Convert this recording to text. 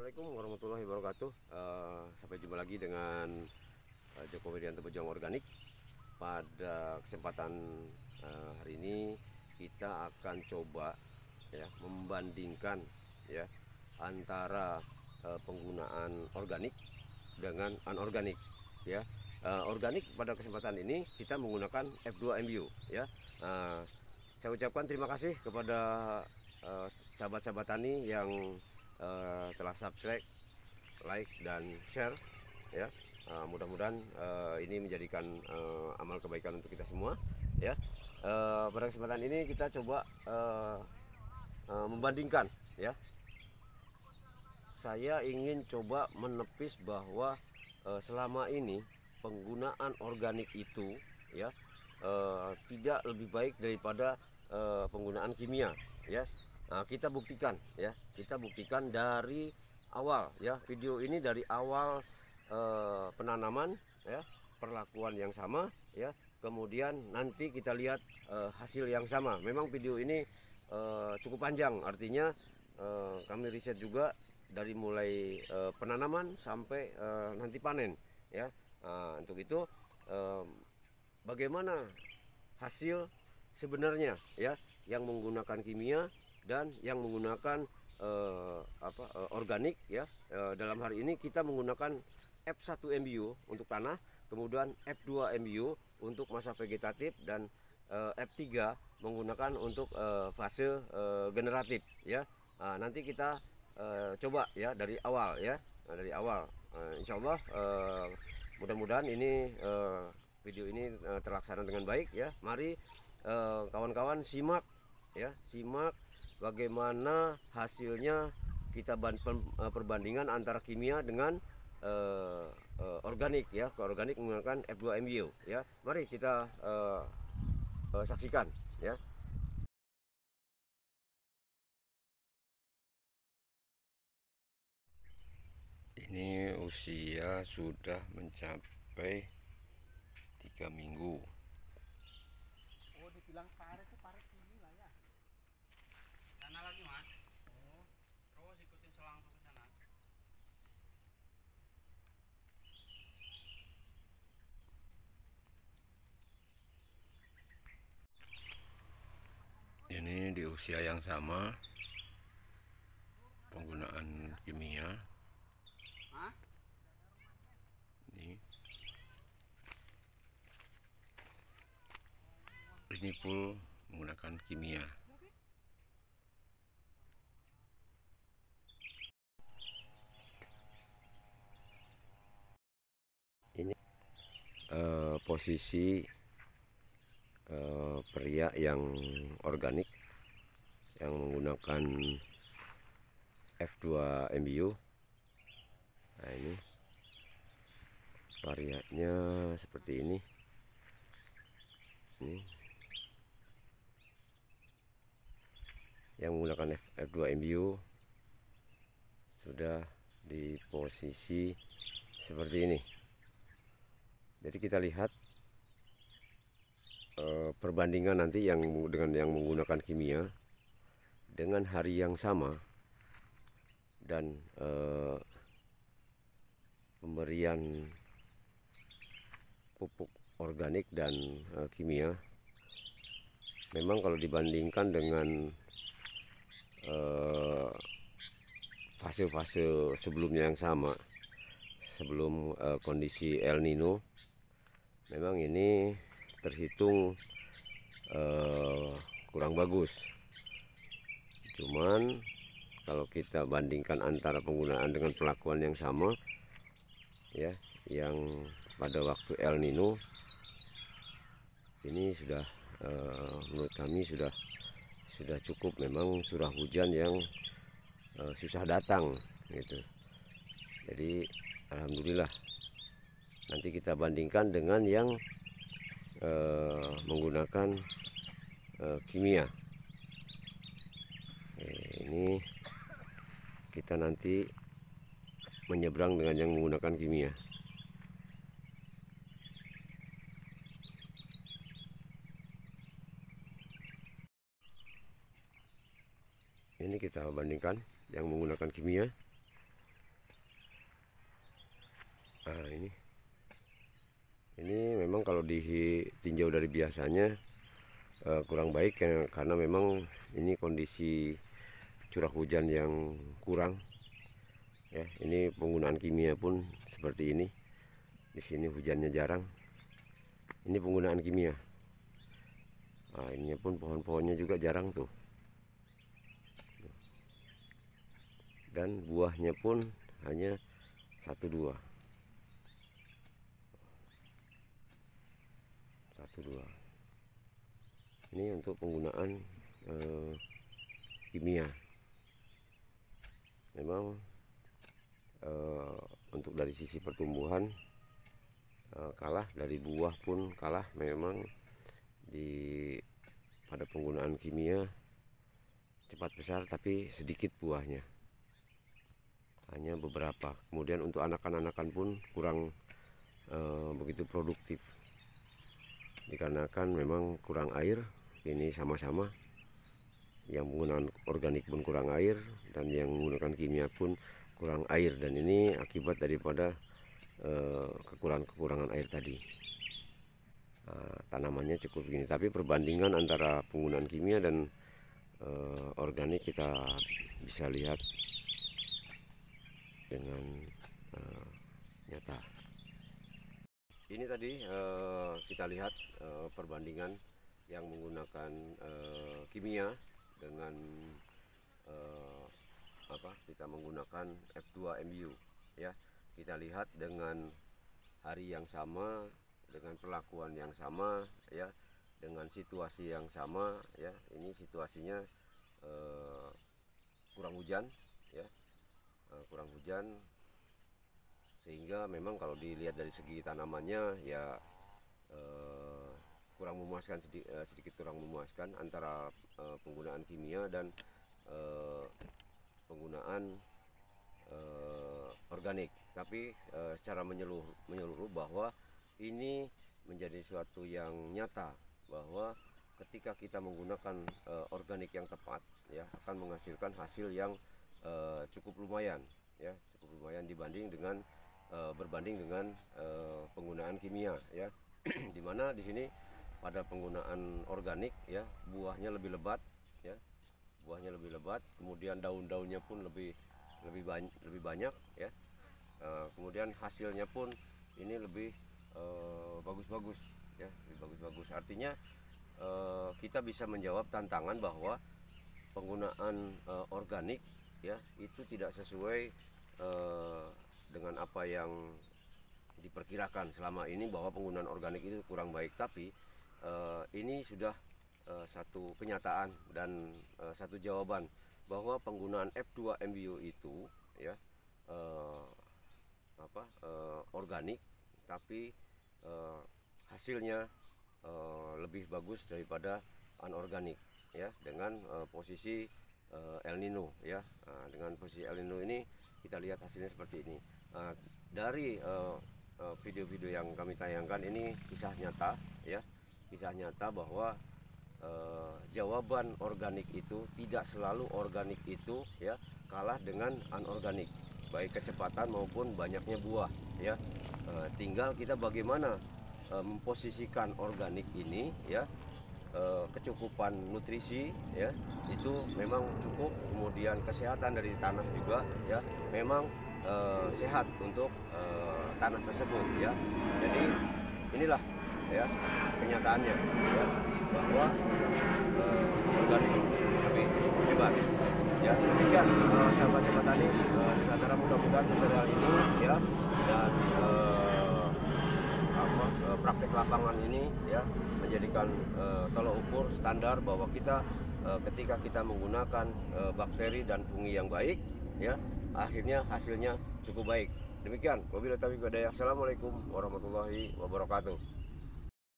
Assalamualaikum warahmatullahi wabarakatuh. Sampai jumpa lagi dengan Joko Widianto Pejuang Organik. Pada kesempatan hari ini kita akan coba ya membandingkan ya antara penggunaan organik dengan anorganik ya. Organik pada kesempatan ini kita menggunakan F2 MBU ya. Saya ucapkan terima kasih kepada sahabat-sahabat tani yang telah subscribe, like dan share ya. Mudah-mudahan ini menjadikan amal kebaikan untuk kita semua ya. Pada kesempatan ini kita coba membandingkan ya. Saya ingin coba menepis bahwa selama ini penggunaan organik itu ya tidak lebih baik daripada penggunaan kimia ya. Nah, kita buktikan ya, kita buktikan dari awal ya, video ini dari awal penanaman ya, perlakuan yang sama ya, kemudian nanti kita lihat hasil yang sama. Memang video ini cukup panjang, artinya kami riset juga dari mulai penanaman sampai nanti panen ya. Nah, untuk itu bagaimana hasil sebenarnya ya yang menggunakan kimia dan yang menggunakan organik ya. Dalam hari ini kita menggunakan F1 MBU untuk tanah, kemudian F2 MBU untuk masa vegetatif, dan F3 menggunakan untuk fase generatif ya. Nanti kita coba ya dari awal ya. Dari awal insya Allah mudah-mudahan ini video ini terlaksana dengan baik ya. Mari kawan-kawan simak ya, simak bagaimana hasilnya kita perbandingan antara kimia dengan organik ya. Organik menggunakan F2 MBU ya. Mari kita saksikan ya. Ini usia sudah mencapai 3 minggu. Oh, dibilang paret itu paret ini lah ya. Sana lagi mas. Oh, terus ikutin selang ke sana. Ini di usia yang sama penggunaan kimia. Hah? Ini full menggunakan kimia. Ini posisi pria yang organik yang menggunakan F2 MBU. Nah, ini variannya seperti ini. Ini yang menggunakan F2 MBU sudah di posisi seperti ini. Jadi kita lihat perbandingan nanti yang dengan yang menggunakan kimia dengan hari yang sama dan pemberian pupuk organik dan kimia. Memang kalau dibandingkan dengan fase-fase sebelumnya yang sama, sebelum kondisi El Nino, memang ini terhitung kurang bagus. Cuman kalau kita bandingkan antara penggunaan dengan perlakuan yang sama ya, yang pada waktu El Nino, ini sudah menurut kami sudah cukup. Memang curah hujan yang susah datang gitu. Jadi alhamdulillah, nanti kita bandingkan dengan yang menggunakan kimia. Ini kita nanti menyeberang dengan yang menggunakan kimia. Ini kita bandingkan yang menggunakan kimia Nah, ini memang kalau ditinjau dari biasanya kurang baik ya, karena memang ini kondisi curah hujan yang kurang ya. Ini penggunaan kimia pun seperti ini. Di sini hujannya jarang. Ini penggunaan kimia. Nah, ininya pun pohon-pohonnya juga jarang tuh. Dan buahnya pun hanya 1-2. Ini untuk penggunaan kimia. Memang untuk dari sisi pertumbuhan kalah, dari buah pun kalah. Memang pada penggunaan kimia cepat besar tapi sedikit buahnya, hanya beberapa. Kemudian untuk anakan-anakan pun kurang begitu produktif, dikarenakan memang kurang air. Ini sama-sama, yang menggunakan organik pun kurang air, dan yang menggunakan kimia pun kurang air, dan ini akibat daripada kekurangan air tadi. Tanamannya cukup begini, tapi perbandingan antara penggunaan kimia dan organik kita bisa lihat dengan nyata. Ini tadi kita lihat perbandingan yang menggunakan kimia dengan kita menggunakan F2MU ya. Kita lihat dengan hari yang sama, dengan perlakuan yang sama ya, dengan situasi yang sama ya. Ini situasinya kurang hujan ya, kurang hujan, sehingga memang kalau dilihat dari segi tanamannya ya kurang memuaskan, sedikit kurang memuaskan antara penggunaan kimia dan penggunaan organik. Tapi secara menyeluruh bahwa ini menjadi suatu yang nyata, bahwa ketika kita menggunakan organik yang tepat ya, akan menghasilkan hasil yang cukup lumayan ya, cukup lumayan dibanding dengan berbanding dengan penggunaan kimia ya. Dimana di sini pada penggunaan organik ya, buahnya lebih lebat ya, buahnya lebih lebat, kemudian daun-daunnya pun lebih banyak ya. Kemudian hasilnya pun ini lebih bagus-bagus ya, lebih bagus-bagus. Artinya kita bisa menjawab tantangan bahwa penggunaan organik ya itu tidak sesuai dengan apa yang diperkirakan selama ini, bahwa penggunaan organik itu kurang baik. Tapi ini sudah satu kenyataan dan satu jawaban bahwa penggunaan F2MU itu ya organik, tapi hasilnya lebih bagus daripada anorganik ya, dengan posisi El Nino ya. Dengan posisi El Nino ini kita lihat hasilnya seperti ini. Dari video-video yang kami tayangkan ini kisah nyata ya, kisah nyata bahwa jawaban organik itu tidak selalu organik itu ya kalah dengan anorganik, baik kecepatan maupun banyaknya buah ya. Tinggal kita bagaimana memposisikan organik ini ya, kecukupan nutrisi ya itu memang cukup, kemudian kesehatan dari tanah juga ya memang sehat untuk tanah tersebut ya. Jadi inilah ya kenyataannya ya, bahwa organik lebih hebat ya. Demikian sahabat-sahabat tani Nusantara, mudah-mudahan tutorial ini ya dan praktek lapangan ini ya menjadikan tolok ukur standar bahwa kita ketika kita menggunakan bakteri dan fungi yang baik ya, akhirnya hasilnya cukup baik. Demikian, wabillahi taufiq wal hidayah. Assalamualaikum warahmatullahi wabarakatuh.